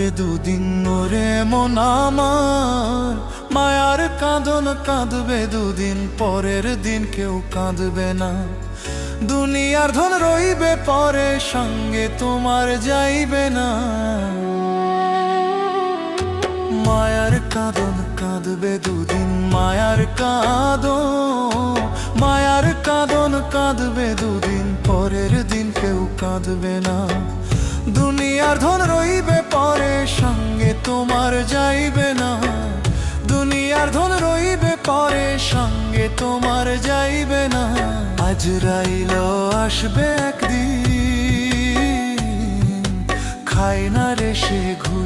কাঁদবে দুদিন ওরে মন আমার, মায়ার কাঁদন কাঁদবে দুদিন, পরের দিন কেউ কাঁদবে না। দুনিয়ার ধন রইবে পরে, সঙ্গে তোমার যাইবে না। মায়ার কাঁদন কাঁদবে দুদিন, মায়ার কাঁদন, মায়ার কাঁদন কাঁদবে দুদিন, পরের দিন কেউ কাঁদবে না। দুনিয়ার ধন রইবে পরে, সঙ্গে তোমার যাইবে না। দুনিয়ার ধন রইবে পরে, সঙ্গে তোমার যাইবে না। আজরাইল আসবে একদিন, খায় না রে সে ঘুষ।